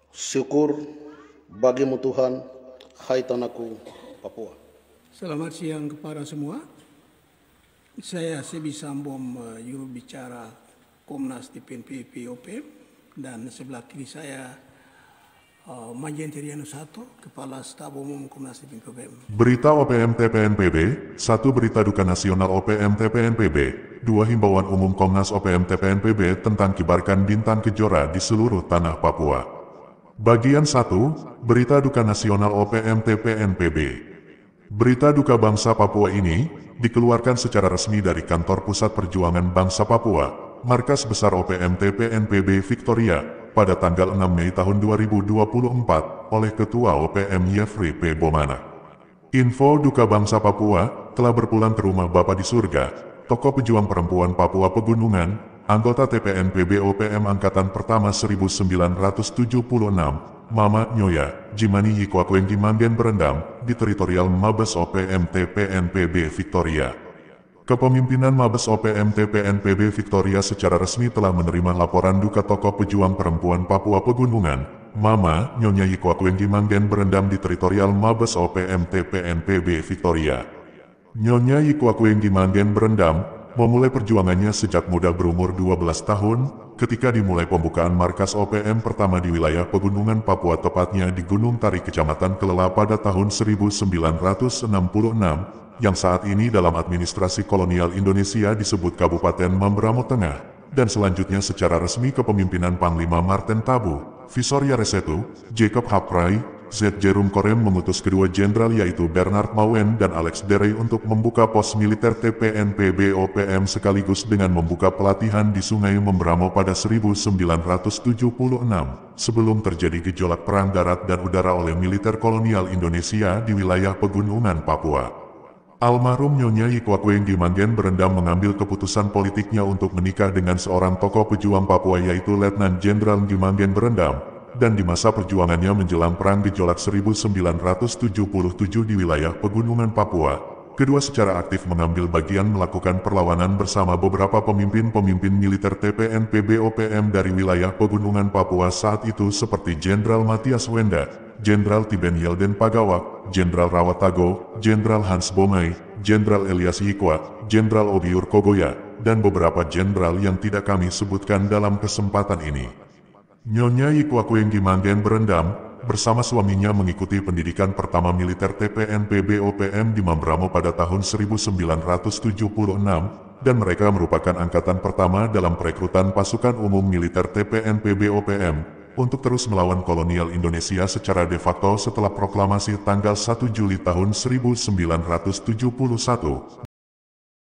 Syukur bagimu Tuhan, hai tanahku Papua. Selamat siang kepada semua. Saya Sebi Sambom, juru bicara Komnas TPNPB OPM, dan sebelah kiri saya Majen Trianus Hato, Kepala Staf Umum Komnas TPNPB OPM. Berita OPM TPNPB, 1 berita duka nasional OPM TPNPB, 2 himbauan umum Komnas OPM TPNPB tentang kibarkan bintang kejora di seluruh tanah Papua. Bagian 1, berita duka nasional OPM TPNPB. Berita duka bangsa Papua ini dikeluarkan secara resmi dari Kantor Pusat Perjuangan Bangsa Papua, Markas Besar OPM TPNPB Victoria, pada tanggal 6 Mei tahun 2024 oleh Ketua OPM Yefri P. Bomana. Info duka bangsa Papua telah berpulang ke rumah Bapa di surga, tokoh pejuang perempuan Papua Pegunungan, anggota TPNPB OPM Angkatan Pertama 1976, Mama Nyoya Jimani Yikwakweng Dimanggen Berendam, di teritorial Mabes OPM TPNPB Victoria. Kepemimpinan Mabes OPM TPNPB Victoria secara resmi telah menerima laporan duka tokoh pejuang perempuan Papua Pegunungan, Mama Nyonya Yikwakweng Dimanggen Berendam di teritorial Mabes OPM TPNPB Victoria. Nyonya Yikwakweng Dimanggen Berendam memulai perjuangannya sejak muda berumur 12 tahun, ketika dimulai pembukaan markas OPM pertama di wilayah Pegunungan Papua, tepatnya di Gunung Tari, Kecamatan Kelela pada tahun 1966, yang saat ini dalam administrasi kolonial Indonesia disebut Kabupaten Mamberamo Tengah, dan selanjutnya secara resmi kepemimpinan Panglima Marten Tabu, Visoria Resetu, Jacob Haprai, Z. Jerum Korem mengutus kedua jenderal yaitu Bernard Mawen dan Alex Derey untuk membuka pos militer TPNPB OPM sekaligus dengan membuka pelatihan di Sungai Memberamo pada 1976, sebelum terjadi gejolak perang darat dan udara oleh militer kolonial Indonesia di wilayah Pegunungan Papua. Almarhum Nyonya Yikwakweng Dimanggen Berendam mengambil keputusan politiknya untuk menikah dengan seorang tokoh pejuang Papua yaitu Letnan Jenderal Dimanggen Berendam, dan di masa perjuangannya menjelang Perang Gejolak 1977 di wilayah Pegunungan Papua, kedua secara aktif mengambil bagian melakukan perlawanan bersama beberapa pemimpin-pemimpin militer TPNPB OPM dari wilayah Pegunungan Papua saat itu seperti Jenderal Matias Wenda, Jenderal Tiben Yelden Pagawak, Jenderal Rawatago, Jenderal Hans Bomai, Jenderal Elias Yikwa, Jenderal Obiur Kogoya, dan beberapa jenderal yang tidak kami sebutkan dalam kesempatan ini. Nyonya Yikwakweng Dimanggen Berendam bersama suaminya mengikuti pendidikan pertama militer TPNPB OPM di Mamberamo pada tahun 1976, dan mereka merupakan angkatan pertama dalam perekrutan pasukan umum militer TPNPB OPM untuk terus melawan kolonial Indonesia secara de facto setelah proklamasi tanggal 1 Juli tahun 1971.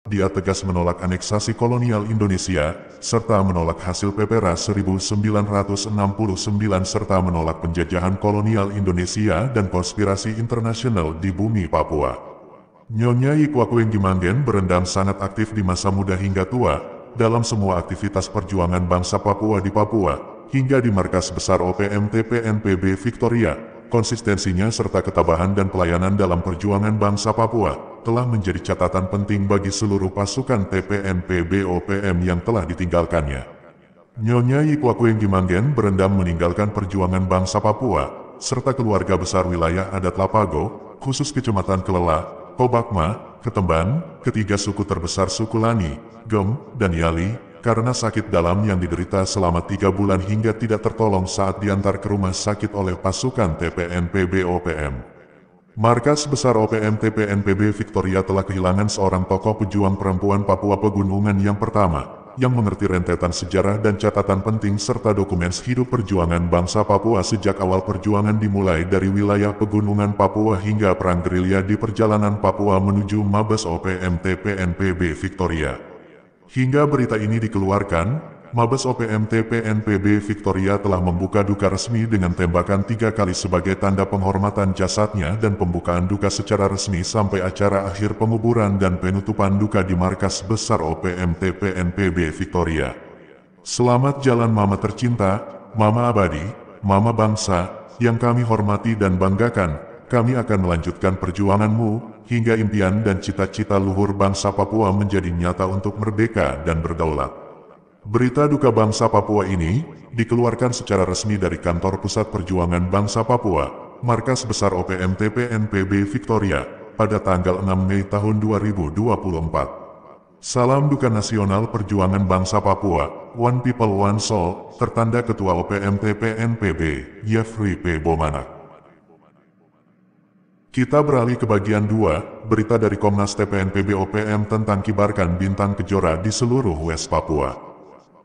Dia tegas menolak aneksasi kolonial Indonesia, serta menolak hasil PPRA 1969 serta menolak penjajahan kolonial Indonesia dan konspirasi internasional di bumi Papua. Nyonya Yikwakweng Dimanggen Berendam sangat aktif di masa muda hingga tua, dalam semua aktivitas perjuangan bangsa Papua di Papua, hingga di markas besar OPM TPNPB Victoria. Konsistensinya serta ketabahan dan pelayanan dalam perjuangan bangsa Papua telah menjadi catatan penting bagi seluruh pasukan TPNPB OPM yang telah ditinggalkannya. Nyonya Yikwakweng Dimanggen Berendam meninggalkan perjuangan bangsa Papua, serta keluarga besar wilayah adat Lapago, khusus Kecamatan Kelela, Kobakma, Ketemban, ketiga suku terbesar suku Lani, Gem, dan Yali, karena sakit dalam yang diderita selama 3 bulan hingga tidak tertolong saat diantar ke rumah sakit oleh pasukan TPNPB OPM. Markas Besar OPM TPNPB Victoria telah kehilangan seorang tokoh pejuang perempuan Papua Pegunungan yang pertama, yang mengerti rentetan sejarah dan catatan penting serta dokumen hidup perjuangan bangsa Papua sejak awal perjuangan dimulai dari wilayah Pegunungan Papua hingga perang gerilya di perjalanan Papua menuju Mabes OPM TPNPB Victoria. Hingga berita ini dikeluarkan, Mabes OPM TPNPB Victoria telah membuka duka resmi dengan tembakan 3 kali sebagai tanda penghormatan jasadnya dan pembukaan duka secara resmi sampai acara akhir penguburan dan penutupan duka di markas besar OPM TPNPB Victoria. Selamat jalan Mama tercinta, Mama abadi, Mama bangsa, yang kami hormati dan banggakan. Kami akan melanjutkan perjuanganmu, hingga impian dan cita-cita luhur bangsa Papua menjadi nyata untuk merdeka dan berdaulat. Berita duka bangsa Papua ini dikeluarkan secara resmi dari Kantor Pusat Perjuangan Bangsa Papua, Markas Besar OPM TPNPB Victoria, pada tanggal 6 Mei tahun 2024. Salam duka nasional Perjuangan Bangsa Papua, One People One Soul, tertanda Ketua OPM TPNPB, Jeffrey P. Bomanak. Kita beralih ke bagian 2, berita dari Komnas TPNPB OPM tentang kibarkan bintang kejora di seluruh West Papua.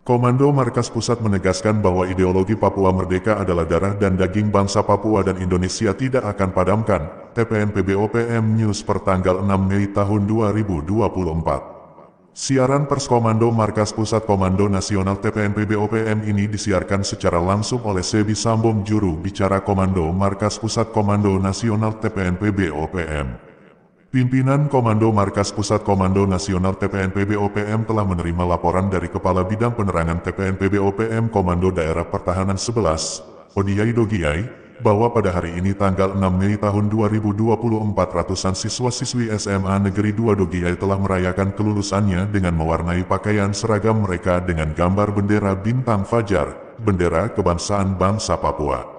Komando Markas Pusat menegaskan bahwa ideologi Papua Merdeka adalah darah dan daging bangsa Papua dan Indonesia tidak akan padamkan. TPNPB OPM News pertanggal 6 Mei tahun 2024. Siaran pers Komando Markas Pusat Komando Nasional TPNPB OPM ini disiarkan secara langsung oleh Sebi Sambom, juru bicara Komando Markas Pusat Komando Nasional TPNPB OPM. Pimpinan Komando Markas Pusat Komando Nasional TPNPB OPM telah menerima laporan dari Kepala Bidang Penerangan TPNPB OPM Komando Daerah Pertahanan 11, Odiai Dogiai, bahwa pada hari ini tanggal 6 Mei tahun 2024 ratusan siswa-siswi SMA Negeri 2 Dogiai telah merayakan kelulusannya dengan mewarnai pakaian seragam mereka dengan gambar bendera bintang fajar, bendera kebangsaan bangsa Papua.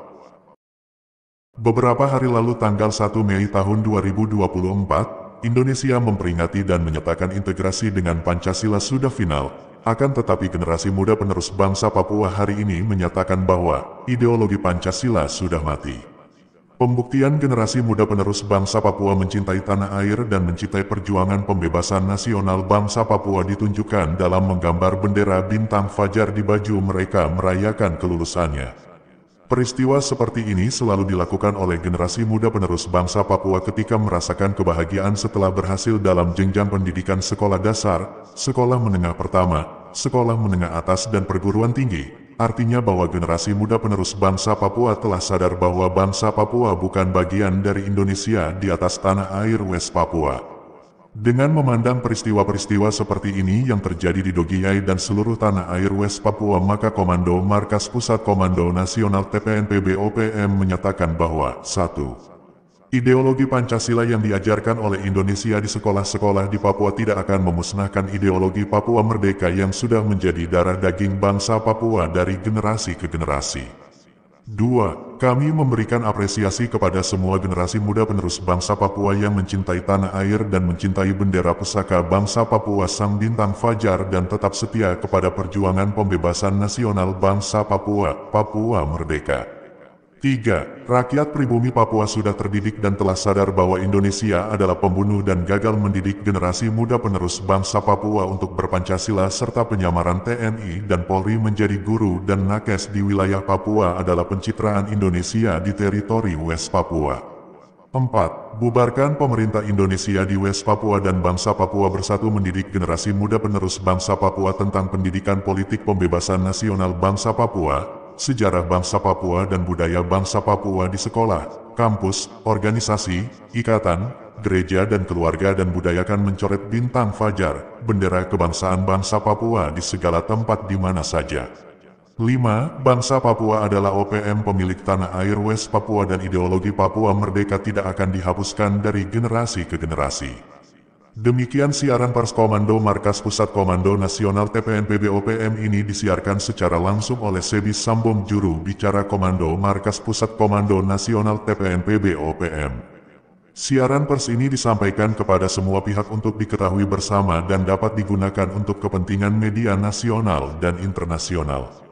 Beberapa hari lalu tanggal 1 Mei tahun 2024, Indonesia memperingati dan menyatakan integrasi dengan Pancasila sudah final. Akan tetapi generasi muda penerus bangsa Papua hari ini menyatakan bahwa ideologi Pancasila sudah mati. Pembuktian generasi muda penerus bangsa Papua mencintai tanah air dan mencintai perjuangan pembebasan nasional bangsa Papua ditunjukkan dalam menggambar bendera bintang fajar di baju mereka merayakan kelulusannya. Peristiwa seperti ini selalu dilakukan oleh generasi muda penerus bangsa Papua ketika merasakan kebahagiaan setelah berhasil dalam jenjang pendidikan sekolah dasar, sekolah menengah pertama, sekolah menengah atas dan perguruan tinggi. Artinya bahwa generasi muda penerus bangsa Papua telah sadar bahwa bangsa Papua bukan bagian dari Indonesia di atas tanah air West Papua. Dengan memandang peristiwa-peristiwa seperti ini yang terjadi di Dogiai dan seluruh tanah air West Papua, maka Komando Markas Pusat Komando Nasional TPNPB OPM menyatakan bahwa 1. Ideologi Pancasila yang diajarkan oleh Indonesia di sekolah-sekolah di Papua tidak akan memusnahkan ideologi Papua Merdeka yang sudah menjadi darah daging bangsa Papua dari generasi ke generasi. 2. Kami memberikan apresiasi kepada semua generasi muda penerus bangsa Papua yang mencintai tanah air dan mencintai bendera pusaka bangsa Papua Sang Bintang Fajar dan tetap setia kepada perjuangan pembebasan nasional bangsa Papua, Papua Merdeka. 3. Rakyat pribumi Papua sudah terdidik dan telah sadar bahwa Indonesia adalah pembunuh dan gagal mendidik generasi muda penerus bangsa Papua untuk berpancasila serta penyamaran TNI dan Polri menjadi guru dan nakes di wilayah Papua adalah pencitraan Indonesia di teritori West Papua. 4. Bubarkan pemerintah Indonesia di West Papua dan bangsa Papua bersatu mendidik generasi muda penerus bangsa Papua tentang pendidikan politik pembebasan nasional bangsa Papua, sejarah bangsa Papua dan budaya bangsa Papua di sekolah, kampus, organisasi, ikatan, gereja dan keluarga dan budayakan mencoret bintang fajar, bendera kebangsaan bangsa Papua di segala tempat di mana saja. 5. Bangsa Papua adalah OPM pemilik tanah air West Papua dan ideologi Papua Merdeka tidak akan dihapuskan dari generasi ke generasi. Demikian siaran pers Komando Markas Pusat Komando Nasional TPNPB OPM ini disiarkan secara langsung oleh Sebi Sambom, juru bicara Komando Markas Pusat Komando Nasional TPNPB OPM. Siaran pers ini disampaikan kepada semua pihak untuk diketahui bersama dan dapat digunakan untuk kepentingan media nasional dan internasional.